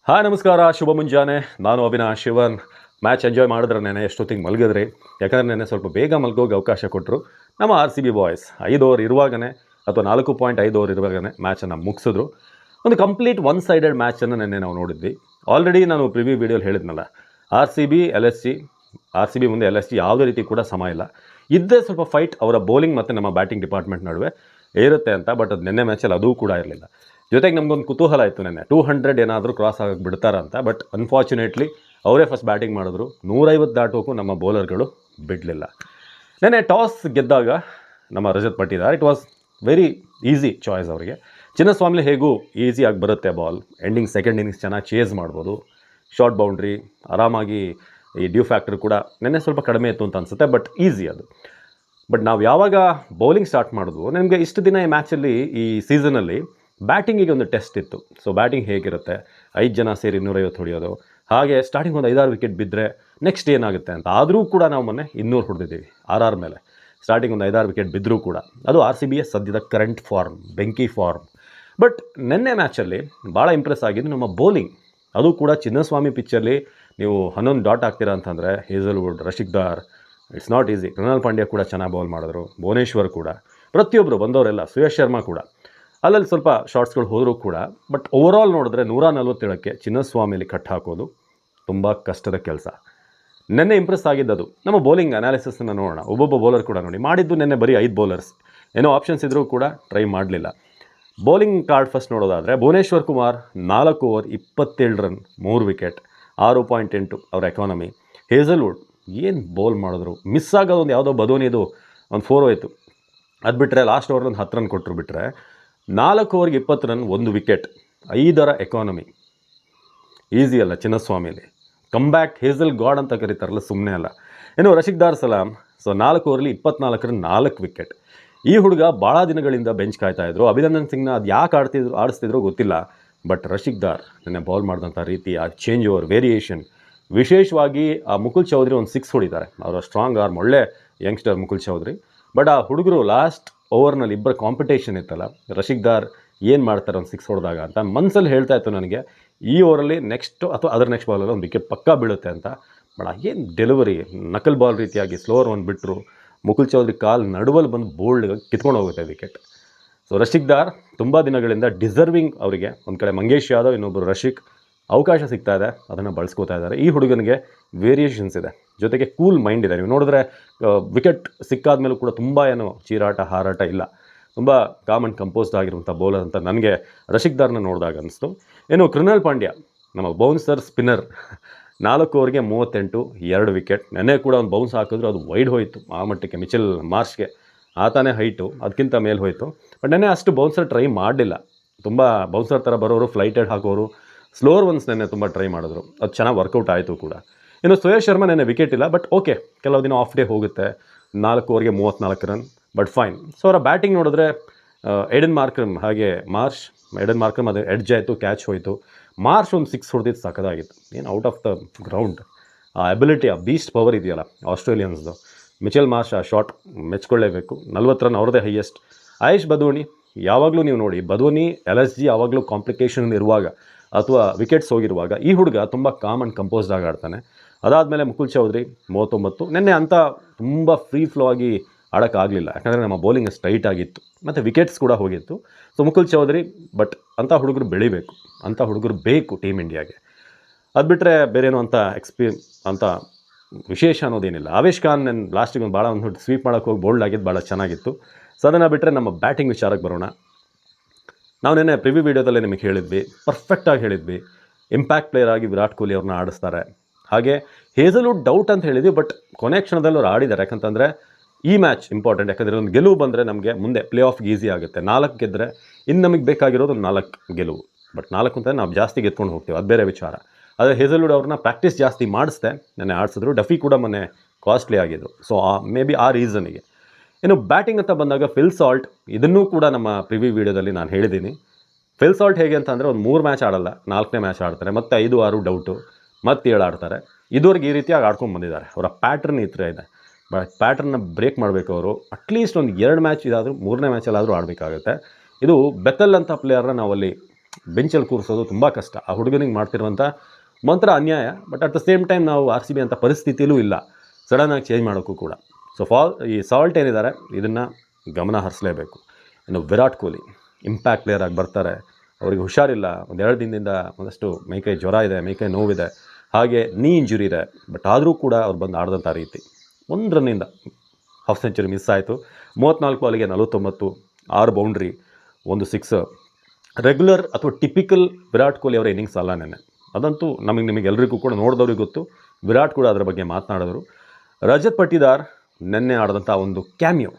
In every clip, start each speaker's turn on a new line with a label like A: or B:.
A: Hi ನಮಸ್ಕಾರ, ಶುಭ ಮುಂಜಾನೆ. ನಾನು ಅವಿನಾಶ್ ಶಿವನ್. ಮ್ಯಾಚ್ ಎಂಜಾಯ್ ಮಾಡಿದ್ರೆ ನೆನೆ ಎಷ್ಟೊತ್ತಿಗೆ ಮಲಗಿದ್ರಿ? ಯಾಕಂದರೆ ನೆನೆ ಸ್ವಲ್ಪ ಬೇಗ ಮಲಗೋಗಿ ಅವಕಾಶ ಕೊಟ್ಟರು ನಮ್ಮ RCB ಬಾಯ್ಸ್. 5 ಓವರ್ ಇರುವಾಗಲೇ ಅಥವಾ 4.5 ಓವರ್ ಇರುವಾಗಲೇ ಮ್ಯಾಚನ್ನು ಮುಗಿಸಿದ್ರು. ಒಂದು ಕಂಪ್ಲೀಟ್ ಒನ್ ಸೈಡೆಡ್ ಮ್ಯಾಚನ್ನು ನೆನ್ನೆ ನಾವು ನೋಡಿದ್ವಿ. ಆಲ್ರೆಡಿ ನಾನು ಪ್ರಿವ್ಯೂ ವೀಡಿಯೋಲಿ ಹೇಳಿದ್ನಲ್ಲ, ಆರ್ ಸಿ ಬಿ ಮುಂದೆ LSG ಯಾವುದೇ ರೀತಿ ಕೂಡ ಸಮ ಇಲ್ಲ. ಇದ್ದೇ ಸ್ವಲ್ಪ ಫೈಟ್ ಅವರ ಬೌಲಿಂಗ್ ಮತ್ತು ನಮ್ಮ ಬ್ಯಾಟಿಂಗ್ ಡಿಪಾರ್ಟ್ಮೆಂಟ್ ನಡುವೆ ಇರುತ್ತೆ ಅಂತ. ಬಟ್ ಅದು ನೆನ್ನೆ ಮ್ಯಾಚಲ್ಲಿ ಅದೂ ಕೂಡ ಇರಲಿಲ್ಲ. ಜೊತೆಗೆ ನಮಗೊಂದು ಕುತೂಹಲ ಆಯಿತು ನೆನ್ನೆ 200 ಏನಾದರೂ ಕ್ರಾಸ್ ಆಗಕ್ಕೆ ಬಿಡ್ತಾರಂತ. ಬಟ್ ಅನ್ಫಾರ್ಚುನೇಟ್ಲಿ ಅವರೇ ಫಸ್ಟ್ ಬ್ಯಾಟಿಂಗ್ ಮಾಡಿದ್ರು. 150 ದಾಟೋಕ್ಕೂ ನಮ್ಮ ಬೌಲರ್ಗಳು ಬಿಡಲಿಲ್ಲ. ನೆನ್ನೆ ಟಾಸ್ ಗೆದ್ದಾಗ ನಮ್ಮ Rajat Patidar, it was very easy choice ಅವರಿಗೆ. ಚಿನ್ನಸ್ವಾಮಿ ಹೇಗೂ ಈಸಿಯಾಗಿ ಬರುತ್ತೆ ಬಾಲ್, ಎಂಡಿಂಗ್ ಸೆಕೆಂಡ್ ಇನ್ನಿಂಗ್ಸ್ ಚೆನ್ನಾಗಿ ಚೇಸ್ ಮಾಡ್ಬೋದು, ಶಾರ್ಟ್ ಬೌಂಡ್ರಿ ಆರಾಮಾಗಿ. ಈ ಡ್ಯೂ ಫ್ಯಾಕ್ಟರ್ ಕೂಡ ನೆನ್ನೆ ಸ್ವಲ್ಪ ಕಡಿಮೆ ಇತ್ತು ಅಂತ ಅನಿಸುತ್ತೆ, ಬಟ್ ಈಸಿ ಅದು. ಬಟ್ ನಾವು ಯಾವಾಗ ಬೌಲಿಂಗ್ ಸ್ಟಾರ್ಟ್ ಮಾಡಿದ್ವು, ನಿಮಗೆ ಇಷ್ಟು ದಿನ ಈ ಮ್ಯಾಚಲ್ಲಿ, ಈ ಸೀಸನಲ್ಲಿ ಬ್ಯಾಟಿಂಗಿಗೆ ಒಂದು ಟೆಸ್ಟ್ ಇತ್ತು. ಸೊ ಬ್ಯಾಟಿಂಗ್ ಹೇಗಿರುತ್ತೆ, 5 ಜನ ಸೇರಿ 250 ಹೊಡೆಯೋದು, ಹಾಗೆ ಸ್ಟಾರ್ಟಿಂಗ್ ಒಂದು 5-6 ವಿಕೆಟ್ ಬಿದ್ದರೆ ನೆಕ್ಸ್ಟ್ ಏನಾಗುತ್ತೆ ಅಂತ. ಆದರೂ ಕೂಡ ನಾವು ಮೊನ್ನೆ 200 ಹೊಡೆದಿದ್ದೀವಿ RR ಮೇಲೆ. ಸ್ಟಾರ್ಟಿಂಗ್ ಒಂದು 5-6 ವಿಕೆಟ್ ಬಿದ್ದರೂ ಕೂಡ ಅದು RCBಯ ಸದ್ಯದ ಕರೆಂಟ್ ಫಾರ್ಮ್, ಬೆಂಕಿ ಫಾರ್ಮ್. ಬಟ್ ನೆನ್ನೆ ಮ್ಯಾಚಲ್ಲಿ ಭಾಳ ಇಂಪ್ರೆಸ್ ಆಗಿದ್ದು ನಮ್ಮ ಬೌಲಿಂಗ್. ಅದು ಕೂಡ ಚಿನ್ನಸ್ವಾಮಿ ಪಿಚ್ಚಲ್ಲಿ ನೀವು 11 ಡಾಟ್ ಆಗ್ತೀರಾ ಅಂತಂದರೆ, Hazlewood, Rasikh Dar, it's not easy. Krunal Pandya ಕೂಡ ಚೆನ್ನಾಗಿ ಬೌಲ್ ಮಾಡಿದ್ರು, ಭುವನೇಶ್ವರ್ ಕೂಡ, ಪ್ರತಿಯೊಬ್ಬರು ಬಂದವರೆಲ್ಲ, ಸುಯೇಶ್ ಶರ್ಮಾ ಕೂಡ ಅಲ್ಲಲ್ಲಿ ಸ್ವಲ್ಪ ಶಾರ್ಟ್ಸ್ಗಳು ಹೋದರೂ ಕೂಡ. ಬಟ್ ಓವರಾಲ್ ನೋಡಿದ್ರೆ 147ಕ್ಕೆ ಚಿನ್ನಸ್ವಾಮಿಯಲ್ಲಿ ಕಟ್ ಹಾಕೋದು ತುಂಬ ಕಷ್ಟದ ಕೆಲಸ. ನೆನ್ನೆ ಇಂಪ್ರೆಸ್ ಆಗಿದ್ದದು. ನಮ್ಮ ಬೌಲಿಂಗ್ ಅನಾಲಿಸಿಸನ್ನು ನೋಡೋಣ. ಒಬ್ಬೊಬ್ಬ ಬೌಲರ್ ಕೂಡ ನೋಡಿ ಮಾಡಿದ್ದು ನೆನ್ನೆ ಬರೀ 5 ಬೌಲರ್ಸ್. ಏನೋ ಆಪ್ಷನ್ಸ್ ಇದ್ದರೂ ಕೂಡ ಟ್ರೈ ಮಾಡಲಿಲ್ಲ. ಬೌಲಿಂಗ್ ಕಾರ್ಡ್ ಫಸ್ಟ್ ನೋಡೋದಾದರೆ, Bhuvneshwar Kumar 4 over 27 run, 3 wicket, 6.8 ಅವರ ಎಕಾನಮಿ. ಹೇಸಲ್ವುಡ್ ಏನು ಬೌಲ್ ಮಾಡಿದ್ರು, ಮಿಸ್ ಆಗೋದು ಒಂದು ಯಾವುದೋ ಬದೋನಿದು ಒಂದು 4 ಹೋಯಿತು. ಅದು ಬಿಟ್ಟರೆ ಲಾಸ್ಟ್ ಓವರ್ ಒಂದು 10 ರನ್ ಕೊಟ್ಟರು. ಬಿಟ್ಟರೆ 4 ಓವರ್ಗೆ 20 ರನ್, 1 ವಿಕೆಟ್, 5ರ ಎಕಾನಮಿ. ಈಸಿ ಅಲ್ಲ ಚಿನ್ನಸ್ವಾಮಿಯಲ್ಲಿ. ಕಮ್ಬ್ಯಾಕ್ ಹೇಸಲ್ ಗಾಡ್ ಅಂತ ಕರೀತಾರಲ್ಲ, ಸುಮ್ಮನೆ ಅಲ್ಲ. ಏನು ರಶಿಕ್ ದಾರ್ ಸಲಾಮ್, ಸೊ 4 ಓವರಲ್ಲಿ 24 ರನ್, 4 ವಿಕೆಟ್. ಈ ಹುಡುಗ ಭಾಳ ದಿನಗಳಿಂದ ಬೆಂಚ್ ಕಾಯ್ತಾಯಿದ್ರು. ಅಭಿನಂದನ್ ಸಿಂಗ್ನ ಅದು ಯಾಕೆ ಆಡಿಸ್ತಿದ್ರು ಗೊತ್ತಿಲ್ಲ. ಬಟ್ ರಶಿಕ್ ದಾರ್ ನೆನ್ನೆ ಬೌಲ್ ಮಾಡಿದಂಥ ರೀತಿ, ಆ ಚೇಂಜ್ ಓವರ್ ವೇರಿಯೇಷನ್, ವಿಶೇಷವಾಗಿ ಆ ಮುಕುಲ್ ಚೌಧರಿ ಒಂದು 6 ಹೊಡಿತಾರೆ. ಅವರ ಸ್ಟ್ರಾಂಗ್ ಆರ್ಮ್, ಒಳ್ಳೆ ಯಂಗ್ಸ್ಟರ್ ಮುಕುಲ್ ಚೌಧರಿ. ಬಟ್ ಆ ಹುಡುಗರು ಲಾಸ್ಟ್ ಓವರ್ನಲ್ಲಿ ಇಬ್ಬರ ಕಾಂಪಿಟೇಷನ್ ಇತ್ತಲ್ಲ, ರಶಿಕ್ ದಾರ್ ಏನು ಮಾಡ್ತಾರೆ ಒಂದು 6 ಹೊಡೆದಾಗ ಅಂತ ಮನಸ್ಸಲ್ಲಿ ಹೇಳ್ತಾ ಇತ್ತು ನನಗೆ, ಈ ಓವರಲ್ಲಿ ನೆಕ್ಸ್ಟ್ ಅಥವಾ ಅದರ ನೆಕ್ಸ್ಟ್ ಬಾಲಲ್ಲಿ ಒಂದು ವಿಕೆಟ್ ಪಕ್ಕಾ ಬೀಳುತ್ತೆ ಅಂತ. ಬಟ್ ಏನು ಡೆಲಿವರಿ, ನಕಲ್ ಬಾಲ್ ರೀತಿಯಾಗಿ ಸ್ಲೋವರ್ ಒಂದು ಬಿಟ್ಟರು. ಮುಕುಲ್ ಚೌಧರಿ ಕಾಲ್ ನಡುವಲ್ಲಿ ಬಂದು ಬೋಲ್ಡ್ಗೆ ಕಿತ್ಕೊಂಡು ಹೋಗುತ್ತೆ ವಿಕೆಟ್. ಸೊ ರಶಿಕ್ ದಾರ್ ತುಂಬ ದಿನಗಳಿಂದ ಡಿಸರ್ವಿಂಗ್. ಅವರಿಗೆ ಒಂದು ಕಡೆ ಮಂಗೇಶ್ ಯಾದವ್, ಇನ್ನೊಬ್ಬರು ರಶಿಕ್, ಅವಕಾಶ ಸಿಗ್ತಾ ಇದೆ, ಅದನ್ನು ಬಳಸ್ಕೋತಾ ಇದ್ದಾರೆ. ಈ ಹುಡುಗನಿಗೆ ವೇರಿಯೇಷನ್ಸ್ ಇದೆ, ಜೊತೆಗೆ ಕೂಲ್ ಮೈಂಡ್ ಇದೆ. ನೀವು ನೋಡಿದ್ರೆ ವಿಕೆಟ್ ಸಿಕ್ಕಾದ ಮೇಲೂ ಕೂಡ ತುಂಬ ಏನು ಚೀರಾಟ ಹಾರಾಟ ಇಲ್ಲ, ತುಂಬ ಕಾಮ್ ಆ್ಯಂಡ್ ಕಂಪೋಸ್ಡ್ ಆಗಿರುವಂಥ ಬೌಲರ್ ಅಂತ ನನಗೆ ರಶಿಕ್ ದಾರ್ನ ನೋಡಿದಾಗ ಅನಿಸ್ತು. ಏನು ಕೃಣಾಲ್ ಪಾಂಡ್ಯ, ನಮ್ಮ ಬೌನ್ಸರ್ ಸ್ಪಿನ್ನರ್, 4 ಓವರ್ಗೆ 38, 2 ವಿಕೆಟ್. ನೆನ್ನೆ ಕೂಡ ಒಂದು ಬೌನ್ಸ್ ಹಾಕಿದ್ರು, ಅದು ವೈಡ್ ಹೋಯಿತು ಆ ಮಟ್ಟಕ್ಕೆ. ಮಿಚೆಲ್ ಮಾರ್ಷ್ಗೆ ಆತಾನೇ ಹೈಟು, ಅದಕ್ಕಿಂತ ಮೇಲೆ ಹೋಯಿತು. ಬಟ್ ನೆನ್ನೆ ಅಷ್ಟು ಬೌನ್ಸರ್ ಟ್ರೈ ಮಾಡಲಿಲ್ಲ. ತುಂಬ ಬೌನ್ಸರ್ ಥರ ಬರೋರು, ಫ್ಲೈಟೆಡ್ ಹಾಕೋರು, ಸ್ಲೋವರ್ ಒನ್ಸ್ ನೆನ್ನೆ ತುಂಬ ಟ್ರೈ ಮಾಡಿದ್ರು. ಅದು ಚೆನ್ನಾಗಿ ವರ್ಕೌಟ್ ಆಯಿತು ಕೂಡ. ಇನ್ನು ಸುಯೇಶ್ ಶರ್ಮಾ ನೆನ್ನೆ ವಿಕೆಟ್ ಇಲ್ಲ. ಬಟ್ ಓಕೆ, ಕೆಲವು ದಿನ ಆಫ್ ಡೇ ಹೋಗುತ್ತೆ. 4 ಓವರ್ಗೆ 34 ರನ್, ಬಟ್ ಫೈನ್. ಸೊ ಅವರ ಬ್ಯಾಟಿಂಗ್ ನೋಡಿದ್ರೆ ಎಡನ್ ಮಾರ್ಕ್ರಮ್ ಹಾಗೆ ಎಡನ್ ಮಾರ್ಕ್ರಮ್ ಅದು ಎಡ್ಜ್ ಆಯಿತು, ಕ್ಯಾಚ್ ಹೋಯಿತು. ಮಾರ್ಷ್ ಒಂದು 6 ಹೊಡೆದಿದ್ದು ಸಖತ್ತಾಗಿತ್ತು. ಏನು ಔಟ್ ಆಫ್ ದ ಗ್ರೌಂಡ್ ಆ ಎಬಿಲಿಟಿ, ಆ ಬೀಸ್ಟ್ ಪವರ್ ಇದೆಯಲ್ಲ ಆಸ್ಟ್ರೇಲಿಯನ್ಸ್ದು. ಮಿಚೆಲ್ ಮಾರ್ಷ್ ಆ ಶಾಟ್ ಮೆಚ್ಕೊಳ್ಳೇಬೇಕು. 40 ರನ್ ಅವ್ರದ್ದೇ ಹೈಯೆಸ್ಟ್. ಆಯುಷ್ ಬದ್ವನಿ, ಯಾವಾಗಲೂ ನೀವು ನೋಡಿ, ಬದ್ವನಿ LSG ಯಾವಾಗಲೂ ಕಾಂಪ್ಲಿಕೇಶನ್ ಇರುವಾಗ ಅಥವಾ ವಿಕೆಟ್ಸ್ ಹೋಗಿರುವಾಗ ಈ ಹುಡುಗ ತುಂಬ ಕಾಮ್ ಆ್ಯಂಡ್ ಕಂಪೋಸ್ಡ್ ಆಗಿ ಆಡ್ತಾನೆ. ಅದಾದಮೇಲೆ ಮುಕುಲ್ ಚೌಧರಿ 39. ನೆನ್ನೆ ಅಂಥ ತುಂಬ ಫ್ರೀ ಫ್ಲೋ ಆಗಿ ಆಡೋಕ್ಕಾಗಲಿಲ್ಲ, ಯಾಕಂದರೆ ನಮ್ಮ ಬೌಲಿಂಗ್ ಸ್ಟ್ರೈಟ್ ಆಗಿತ್ತು ಮತ್ತು ವಿಕೆಟ್ಸ್ ಕೂಡ ಹೋಗಿತ್ತು. ಸೊ ಮುಕುಲ್ ಚೌಧರಿ, ಬಟ್ ಅಂಥ ಹುಡುಗರು ಬೆಳಿಬೇಕು, ಅಂಥ ಹುಡುಗರು ಬೇಕು ಟೀಮ್ ಇಂಡಿಯಾಗೆ. ಅದು ಬಿಟ್ಟರೆ ಬೇರೇನೋ ಅಂತ ವಿಶೇಷ ಅನ್ನೋದೇನಿಲ್ಲ. ಆವೇಶ್ ಖಾನ್ ನಾನು ಲಾಸ್ಟಿಗೆ ಒಂದು ಭಾಳ ಒಂದು ಸ್ವೀಪ್ ಮಾಡೋಕ್ಕೆ ಹೋಗಿ ಬೋಲ್ಡ್ ಆಗಿದ್ದು ಭಾಳ ಚೆನ್ನಾಗಿತ್ತು. ಸೊ ಅದನ್ನು ಬಿಟ್ಟರೆ ನಮ್ಮ ಬ್ಯಾಟಿಂಗ್ ವಿಚಾರಕ್ಕೆ ಬರೋಣ. ನಾವು ನೆನ್ನೆ ಪ್ರಿವ್ಯೂ ವೀಡಿಯೋದಲ್ಲೇ ನಿಮಗೆ ಹೇಳಿದ್ವಿ, ಪರ್ಫೆಕ್ಟಾಗಿ ಹೇಳಿದ್ವಿ, ಇಂಪ್ಯಾಕ್ಟ್ ಪ್ಲೇಯರ್ ಆಗಿ ವಿರಾಟ್ ಕೊಹ್ಲಿ ಅವ್ರನ್ನ ಆಡಿಸ್ತಾರೆ. ಹಾಗೆ ಹೇಸಲ್ವುಡ್ ಡೌಟ್ ಅಂತ ಹೇಳಿದ್ವಿ, ಬಟ್ ಕೊನೆ ಕ್ಷಣದಲ್ಲಿ ಅವ್ರು ಆಡಿದ್ದಾರೆ. ಯಾಕಂತಂದರೆ ಈ ಮ್ಯಾಚ್ ಇಂಪಾರ್ಟೆಂಟ್, ಯಾಕಂದರೆ ಒಂದು ಗೆಲುವು ಬಂದರೆ ನಮಗೆ ಮುಂದೆ ಪ್ಲೇ ಆಫ್ಗೆ ಈಸಿ ಆಗುತ್ತೆ. 4 ಗೆದ್ದರೆ ಇನ್ನು ನಮಗೆ ಬೇಕಾಗಿರೋದು ಒಂದು 4 ಗೆಲುವು. ಬಟ್ 4 ಅಂತ ನಾವು ಜಾಸ್ತಿ ಗೆದ್ಕೊಂಡು ಹೋಗ್ತೀವಿ, ಅದು ಬೇರೆ ವಿಚಾರ. ಆದರೆ ಹೇಸಲ್ವುಡ್ ಅವ್ರನ್ನ ಪ್ರಾಕ್ಟೀಸ್ ಜಾಸ್ತಿ ಮಾಡಿಸ್ದೆ, ನೆನ್ನೆ ಆಡಿಸಿದ್ರು. ಡಫಿ ಕೂಡ ಮೊನ್ನೆ ಕಾಸ್ಟ್ಲಿ ಆಗಿದ್ರು. ಸೊ ಮೇ ಬಿ ಆ ರೀಸನಿಗೆ. ಇನ್ನು ಬ್ಯಾಟಿಂಗ್ ಅಂತ ಬಂದಾಗ ಫಿಲ್ ಸಾಲ್ಟ್, ಇದನ್ನೂ ಕೂಡ ನಮ್ಮ ಪ್ರಿವ್ಯೂ ವೀಡಿಯೋದಲ್ಲಿ ನಾನು ಹೇಳಿದ್ದೀನಿ. ಫಿಲ್ ಸಾಲ್ಟ್ ಹೇಗೆ ಅಂತ ಅಂದರೆ, ಒಂದು 3 ಮ್ಯಾಚ್ ಆಡಲ್ಲ, 4ನೇ ಮ್ಯಾಚ್ ಆಡ್ತಾರೆ, ಮತ್ತು 5-6 ಡೌಟು, ಮತ್ತು 7 ಆಡ್ತಾರೆ. ಇದುವರೆಗೆ ಈ ರೀತಿಯಾಗಿ ಆಡ್ಕೊಂಡು ಬಂದಿದ್ದಾರೆ. ಅವರ ಪ್ಯಾಟ್ರನ್ ಈ ಥರ ಇದೆ. ಬಟ್ ಪ್ಯಾಟ್ರನ್ನ ಬ್ರೇಕ್ ಮಾಡಬೇಕು ಅವರು. ಅಟ್ಲೀಸ್ಟ್ ಒಂದು 2 ಮ್ಯಾಚ್ ಇದಾದರೂ 3ನೇ ಮ್ಯಾಚಲ್ಲಾದರೂ ಆಡಬೇಕಾಗುತ್ತೆ. ಇದು ಬೆತಲ್ ಅಂತ ಪ್ಲೇಯರ್ನ ನಾವಲ್ಲಿ ಬೆಂಚಲ್ಲಿ ಕೂರಿಸೋದು ತುಂಬ ಕಷ್ಟ. ಆ ಹುಡುಗನಿಗೆ ಮಾಡ್ತಿರುವಂಥ ಮಂತ್ರ ಅನ್ಯಾಯ. But at the same time ನಾವು RCB ಅಂತ ಪರಿಸ್ಥಿತಿಯಲ್ಲೂ ಇಲ್ಲ ಸಡನ್ನಾಗಿ ಚೇಂಜ್ ಮಾಡೋಕ್ಕೂ ಕೂಡ. ಸೊ ಈ ಸಾಲ್ಟ್ ಏನಿದ್ದಾರೆ ಇದನ್ನು ಗಮನ ಹರಿಸಲೇಬೇಕು. ಇನ್ನು ವಿರಾಟ್ ಕೊಹ್ಲಿ ಇಂಪ್ಯಾಕ್ಟ್ ಪ್ಲೇಯರ್ ಆಗಿ ಬರ್ತಾರೆ. ಅವರಿಗೆ ಹುಷಾರಿಲ್ಲ, 2 ದಿನದಿಂದ ಒಂದಷ್ಟು ಮೈಕೈ ಜ್ವರ ಇದೆ, ಮೈಕೈ ನೋವಿದೆ, ಹಾಗೆ ನೀ ಇಂಜುರಿ ಇದೆ. ಬಟ್ ಆದರೂ ಕೂಡ ಅವ್ರು ಬಂದು ಆಡಿದಂಥ ರೀತಿ 1 ರನ್ನಿಂದ ಹಾಫ್ ಸೆಂಚುರಿ ಮಿಸ್ ಆಯಿತು. 34 ಬಾಲಿಗೆ 49, 6 ಬೌಂಡ್ರಿ, 1 ಸಿಕ್ಸ್. ರೆಗ್ಯುಲರ್ ಅಥವಾ ಟಿಪಿಕಲ್ ವಿರಾಟ್ ಕೊಹ್ಲಿ ಅವರ ಇನ್ನಿಂಗ್ಸ್ ಅಲ್ಲ ನೆನ್ನೆ. ಅದಂತೂ ನಿಮಗೆಲ್ಲರಿಗೂ ಕೂಡ ನೋಡಿದವ್ರಿಗೆ ಗೊತ್ತು. ವಿರಾಟ್ ಕೂಡ ಅದರ ಬಗ್ಗೆ ಮಾತನಾಡಿದ್ರು. ರಜತ್ ಪಟಿದಾರ್ ನೆನ್ನೆ ಆಡಿದಂಥ ಒಂದು ಕ್ಯಾಮಿಯೋ,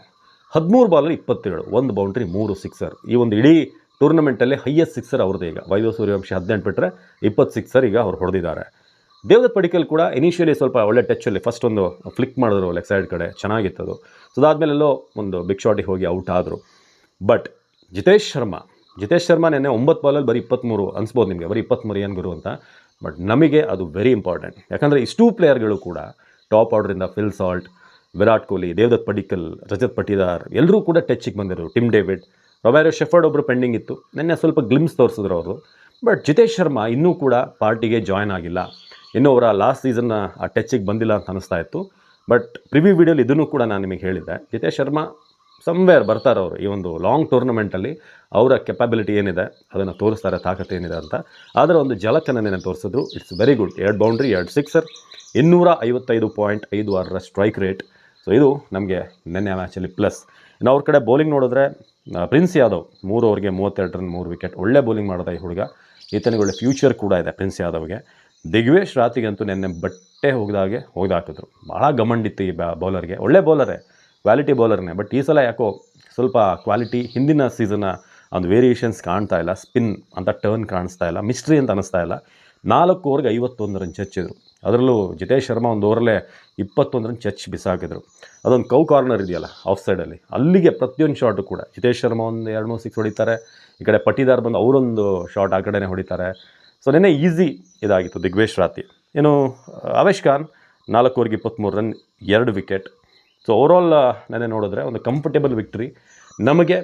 A: 13 ಬಾಲಲ್ಲಿ 27, 1 ಬೌಂಡ್ರಿ, 3 ಸಿಕ್ಸರ್. ಈ ಒಂದು ಇಡೀ ಟೂರ್ನಮೆಂಟಲ್ಲಿ ಹೈಯೆಸ್ಟ್ ಸಿಕ್ಸರ್ ಅವ್ರದ್ದು ಈಗ. ವೈಭವ್ ಸೂರ್ಯವಂಶಿ 18 ಬಿಟ್ಟರೆ 20 ಸಿಕ್ಸರ್ ಈಗ ಅವ್ರು ಹೊಡೆದಿದ್ದಾರೆ. ದೇವದತ್ ಪಡಿಕ್ಕಲ್ ಕೂಡ ಇನಿಷಿಯಲಿ ಸ್ವಲ್ಪ ಒಳ್ಳೆ ಟಚ್ಚಲ್ಲಿ ಫಸ್ಟ್ ಒಂದು ಫ್ಲಿಕ್ ಮಾಡಿದ್ರು ಲೆಗ್ ಸೈಡ್ ಕಡೆ, ಚೆನ್ನಾಗಿತ್ತದು. ಸೊ ಅದಾದಮೇಲೆಲ್ಲೋ ಒಂದು ಬಿಗ್ ಶಾಟಿಗೆ ಹೋಗಿ ಔಟ್ ಆದರು. ಬಟ್ ಜಿತೇಶ್ ಶರ್ಮಾ ನೆನ್ನೆ 9 ಬಾಲಲ್ಲಿ ಬರೀ 23 ಅನ್ಸ್ಬೋದು ನಿಮಗೆ, ಬರೀ 23 ಏನು ಗುರು ಅಂತ. ಬಟ್ ನಮಗೆ ಅದು ವೆರಿ ಇಂಪಾರ್ಟೆಂಟ್. ಯಾಕಂದರೆ ಇಷ್ಟೂ ಪ್ಲೇಯರ್ಗಳು ಕೂಡ ಟಾಪ್ ಆರ್ಡ್ರಿಂದ ಫಿಲ್ ಸಾಲ್ಟ್, ವಿರಾಟ್ ಕೊಹ್ಲಿ, ದೇವದತ್ ಪಡಿಕ್ಕಲ್, ರಜತ್ ಪಟಿದಾರ್ ಎಲ್ಲರೂ ಕೂಡ ಟಚ್ಗೆ ಬಂದಿರು. ಟಿಮ್ ಡೇವಿಡ್, ರೊಮ್ಯಾರೋ ಶೆಫರ್ಡ್ ಒಬ್ಬರು ಪೆಂಡಿಂಗ್ ಇತ್ತು, ನಿನ್ನೆ ಸ್ವಲ್ಪ ಗ್ಲಿಮ್ಸ್ ತೋರಿಸಿದ್ರು ಅವರು. ಬಟ್ ಜಿತೇಶ್ ಶರ್ಮಾ ಇನ್ನೂ ಕೂಡ ಪಾರ್ಟಿಗೆ ಜಾಯ್ನ್ ಆಗಿಲ್ಲ, ಇನ್ನೂ ಅವರ ಲಾಸ್ಟ್ ಸೀಸನ್ನ ಆ ಟಚ್ಗೆ ಬಂದಿಲ್ಲ ಅಂತ ಅನಿಸ್ತಾ ಇತ್ತು. ಬಟ್ ಪ್ರಿವ್ಯೂ ವಿಡಿಯೋಲಿ ಇದನ್ನು ಕೂಡ ನಾನು ನಿಮಗೆ ಹೇಳಿದ್ದೆ, ಜಿತೇಶ್ ಶರ್ಮಾ ಸಮ್ವೇರ್ ಬರ್ತಾರೆ ಅವರು ಈ ಒಂದು ಲಾಂಗ್ ಟೂರ್ನಮೆಂಟಲ್ಲಿ. ಅವರ ಕೆಪಾಬಿಲಿಟಿ ಏನಿದೆ ಅದನ್ನು ತೋರಿಸ್ತಾರೆ, ತಾಕತ್ತು ಏನಿದೆ ಅಂತ. ಆದರೆ ಒಂದು ಜಲಕನ್ನು ನೆನೆ ತೋರಿಸಿದ್ರು. It's very good. 2 boundary, 2 sixer, 255.56 strike rate. So ಇದು ನಮಗೆ ನೆನ್ನೆ ಮ್ಯಾಚಲ್ಲಿ ಪ್ಲಸ್. ಇನ್ನು ಅವ್ರ ಕಡೆ ಬೌಲಿಂಗ್ ನೋಡಿದ್ರೆ ಪ್ರಿನ್ಸ್ ಯಾದವ್ 3 ಓವರ್ಗೆ 32 ರನ್, 3 ವಿಕೆಟ್. ಒಳ್ಳೆ ಬೌಲಿಂಗ್ ಮಾಡಿದ ಈ ಹುಡುಗ. ಈತನಿಗೆ ಒಳ್ಳೆ ಫ್ಯೂಚರ್ ಕೂಡ ಇದೆ ಪ್ರಿನ್ಸ್ ಯಾದವ್ಗೆ. ದಿಗ್ವೇಶ್ ರಾತಿಗಂತೂ ನೆನ್ನೆ ಬಟ್ಟೆ ಹೋಗ್ದಾಕಿದ್ರು. ಭಾಳ ಗಮಂಡಿತ್ತು ಈ ಬೌಲರ್ಗೆ. ಒಳ್ಳೆ ಬೌಲರೇ, ಕ್ವಾಲಿಟಿ ಬೌಲರ್ನೇ. ಬಟ್ ಈ ಸಲ ಯಾಕೋ ಸ್ವಲ್ಪ ಕ್ವಾಲಿಟಿ ಹಿಂದಿನ ಸೀಸನ್ನ ಒಂದು ವೇರಿಯೇಷನ್ಸ್ ಕಾಣ್ತಾ ಇಲ್ಲ. ಸ್ಪಿನ್ ಅಂತ ಟರ್ನ್ ಕಾಣಿಸ್ತಾ ಇಲ್ಲ, ಮಿಸ್ಟ್ರಿ ಅಂತ ಅನ್ನಿಸ್ತಾ ಇಲ್ಲ. 4 ಓವರ್ಗೆ 51 ರನ್ ಚಚ್ಚಿದ್ರು. ಅದರಲ್ಲೂ ಜಿತೇಶ್ ಶರ್ಮಾ ಒಂದು ಓವರಲ್ಲೇ 21 ರನ್ ಚಚ್ ಬಿಸಾಕಿದ್ರು. ಅದೊಂದು ಕೌ ಕಾರ್ನರ್ ಇದೆಯಲ್ಲ ಆಫ್ ಸೈಡಲ್ಲಿ, ಅಲ್ಲಿಗೆ ಪ್ರತಿಯೊಂದು ಶಾಟು ಕೂಡ ಜಿತೇಶ್ ಶರ್ಮಾ ಒಂದು 2-3 ಸಿಕ್ಸ್ ಹೊಡಿತಾರೆ. ಈ ಕಡೆ ಪಟಿದಾರ್ ಬಂದು ಅವರೊಂದು ಶಾಟ್ ಆ ಕಡೆನೇ ಹೊಡಿತಾರೆ. ಸೊ ನೆನ್ನೆ ಈಸಿ ಇದಾಗಿತ್ತು ದಿಗ್ವೇಶ್ ರಾತಿ. ಇನ್ನು Avesh Khan 4 ಓವರ್ಗೆ 23 run, 2 wicket. So overall ನೆನ್ನೆ ನೋಡಿದ್ರೆ ಒಂದು ಕಂಫರ್ಟೇಬಲ್ ವಿಕ್ಟ್ರಿ. ನಮಗೆ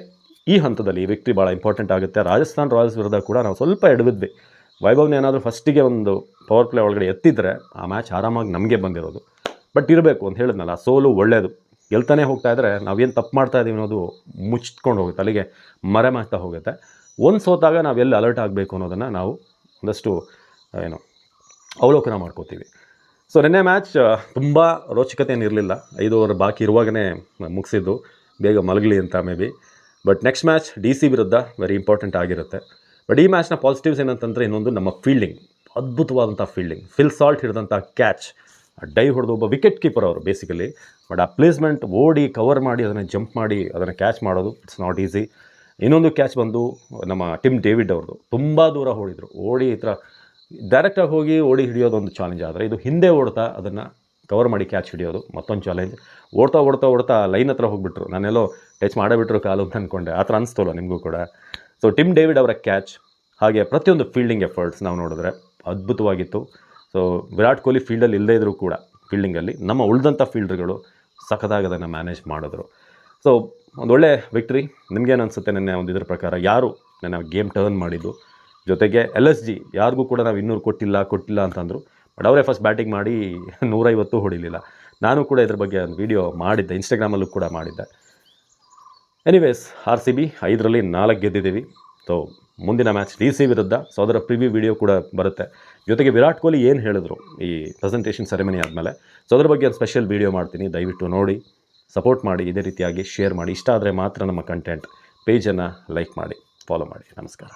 A: ಈ ಹಂತದಲ್ಲಿ ಈ ವಿಕ್ಟ್ರಿ ಭಾಳ ಇಂಪಾರ್ಟೆಂಟ್ ಆಗುತ್ತೆ. ರಾಜಸ್ಥಾನ್ ರಾಯಲ್ಸ್ ವಿರುದ್ಧ ಕೂಡ ನಾವು ಸ್ವಲ್ಪ ಎಡವಿದ್ವಿ. ವೈಭವ್ನ ಏನಾದರೂ ಫಸ್ಟಿಗೆ ಒಂದು ಪವರ್ ಪ್ಲೇ ಒಳಗಡೆ ಎತ್ತಿದ್ರೆ ಆ ಮ್ಯಾಚ್ ಆರಾಮಾಗಿ ನಮಗೆ ಬಂದಿರೋದು. ಬಟ್ ಇರಬೇಕು ಅಂತ ಹೇಳಿದ್ನಲ್ಲ, ಸೋಲು ಒಳ್ಳೆಯದು. ಗೆಲ್ತಾನೆ ಹೋಗ್ತಾ ಇದ್ದರೆ ನಾವೇನು ತಪ್ಪು ಮಾಡ್ತಾ ಇದ್ದೀವಿ ಅನ್ನೋದು ಮುಚ್ಕೊಂಡು ಹೋಗುತ್ತೆ, ಅಲ್ಲಿಗೆ ಮರೆಮಾಗ್ತಾ ಹೋಗುತ್ತೆ. ಒಂದು ಸೋತಾಗ ನಾವೆಲ್ಲಿ ಅಲರ್ಟ್ ಆಗಬೇಕು ಅನ್ನೋದನ್ನು ನಾವು ಒಂದಷ್ಟು ಅವಲೋಕನ ಮಾಡ್ಕೋತೀವಿ. ಸೊ ನೆನ್ನೆ ಮ್ಯಾಚ್ ತುಂಬ ರೋಚಕತೆ ಏನಿರಲಿಲ್ಲ. 5 ಓವರ್ ಬಾಕಿ ಇರುವಾಗಲೇ ಮುಗಿಸಿದ್ದು, ಬೇಗ ಮಲಗಲಿ ಅಂತ maybe. But next match DC ವಿರುದ್ಧ ವೆರಿ ಇಂಪಾರ್ಟೆಂಟ್ ಆಗಿರುತ್ತೆ. ಬಟ್ ಈ ಮ್ಯಾಚ್ನ ಪಾಸಿಟಿವ್ಸ್ ಏನಂತಂದರೆ ಇನ್ನೊಂದು ನಮ್ಮ ಫೀಲ್ಡಿಂಗ್, ಅದ್ಭುತವಾದಂಥ ಫೀಲ್ಡಿಂಗ್. ಫಿಲ್ ಸಾಲ್ಟ್ ಹಿಡಿದಂಥ ಕ್ಯಾಚ್, ಡೈ ಹೊಡೆದು ಒಬ್ಬ ವಿಕೆಟ್ ಕೀಪರ್ ಅವರು ಬೇಸಿಕಲಿ. ಬಟ್ ಆ ಪ್ಲೇಸ್ಮೆಂಟ್ ಓಡಿ ಕವರ್ ಮಾಡಿ ಅದನ್ನು ಜಂಪ್ ಮಾಡಿ ಅದನ್ನು ಕ್ಯಾಚ್ ಮಾಡೋದು ಇಟ್ಸ್ ನಾಟ್ ಈಸಿ. ಇನ್ನೊಂದು ಕ್ಯಾಚ್ ಬಂದು ನಮ್ಮ ಟಿಮ್ ಡೇವಿಡ್ ಅವ್ರದ್ದು, ತುಂಬ ದೂರ ಹೊಡಿದ್ರು. ಓಡಿ ಈ ಥರ ಡೈರೆಕ್ಟಾಗಿ ಹೋಗಿ ಓಡಿ ಹಿಡಿಯೋದೊಂದು ಚಾಲೆಂಜ್. ಆದರೆ ಇದು ಹಿಂದೆ ಓಡ್ತಾ ಅದನ್ನು ಕವರ್ ಮಾಡಿ ಕ್ಯಾಚ್ ಹಿಡಿಯೋದು ಮತ್ತೊಂದು ಚಾಲೆಂಜ್. ಓಡ್ತಾ ಲೈನ್ ಹತ್ರ ಹೋಗಿಬಿಟ್ರು, ನಾನೆಲ್ಲೋ ಟಚ್ ಮಾಡಬಿಟ್ರು ಕಾಲು ಅಂತ ಅಂದ್ಕೊಂಡೆ. ಆ ಥರ ಅನಿಸ್ತಲ್ಲ ನಿಮಗೂ ಕೂಡ. ಸೊ ಟಿಮ್ ಡೇವಿಡ್ ಅವರ ಕ್ಯಾಚ್, ಹಾಗೆ ಪ್ರತಿಯೊಂದು ಫೀಲ್ಡಿಂಗ್ ಎಫರ್ಟ್ಸ್ ನಾವು ನೋಡಿದ್ರೆ ಅದ್ಭುತವಾಗಿತ್ತು. ಸೊ ವಿರಾಟ್ ಕೊಹ್ಲಿ ಫೀಲ್ಡಲ್ಲಿ ಇಲ್ಲದೇ ಇದ್ದರೂ ಕೂಡ ಫೀಲ್ಡಿಂಗಲ್ಲಿ ನಮ್ಮ ಉಳಿದಂಥ ಫೀಲ್ಡರ್ಗಳು ಸಖತ್ತಾಗಿ ಅದನ್ನು ಮ್ಯಾನೇಜ್ ಮಾಡಿದ್ರು. ಸೊ ಒಂದು ಒಳ್ಳೆ ವಿಕ್ಟ್ರಿ. ನಿಮಗೇನು ಅನಿಸುತ್ತೆ ನೆನ್ನೆ ಒಂದು ಇದರ ಪ್ರಕಾರ ಯಾರು ನನ್ನ ಗೇಮ್ ಟರ್ನ್ ಮಾಡಿದ್ದು? ಜೊತೆಗೆ LSG ಯಾರಿಗೂ ಕೂಡ ನಾವು 200 ಕೊಟ್ಟಿಲ್ಲ ಅಂತಂದರು. ಬಟ್ ಅವರೇ ಫಸ್ಟ್ ಬ್ಯಾಟಿಂಗ್ ಮಾಡಿ 150 ಹೊಡಿಲಿಲ್ಲ. ನಾನು ಕೂಡ ಇದ್ರ ಬಗ್ಗೆ ಒಂದು ವಿಡಿಯೋ ಮಾಡಿದ್ದೆ, ಇನ್ಸ್ಟಾಗ್ರಾಮಲ್ಲೂ ಕೂಡ ಮಾಡಿದ್ದೆ. Anyways RCB 5ರಲ್ಲಿ 4 ಗೆದ್ದಿದ್ದೀವಿ. ಸೊ ಮುಂದಿನ ಮ್ಯಾಚ್ DC ವಿರುದ್ಧ. ಸೊ ಅದರ ಪ್ರಿವ್ಯೂ ವಿಡಿಯೋ ಕೂಡ ಬರುತ್ತೆ. ಜೊತೆಗೆ ವಿರಾಟ್ ಕೊಹ್ಲಿ ಏನು ಹೇಳಿದ್ರು ಈ ಪ್ರೆಸೆಂಟೇಷನ್ ಸೆರೆಮನಿ ಆದಮೇಲೆ, ಸೊ ಅದ್ರ ಬಗ್ಗೆ ಒಂದು ಸ್ಪೆಷಲ್ ವಿಡಿಯೋ ಮಾಡ್ತೀನಿ. ದಯವಿಟ್ಟು ನೋಡಿ, ಸಪೋರ್ಟ್ ಮಾಡಿ, ಇದೇ ರೀತಿಯಾಗಿ ಶೇರ್ ಮಾಡಿ. ಇಷ್ಟ ಆದರೆ ಮಾತ್ರ ನಮ್ಮ ಕಂಟೆಂಟ್ ಪೇಜನ್ನು ಲೈಕ್ ಮಾಡಿ, ಫಾಲೋ ಮಾಡಿ. ನಮಸ್ಕಾರ.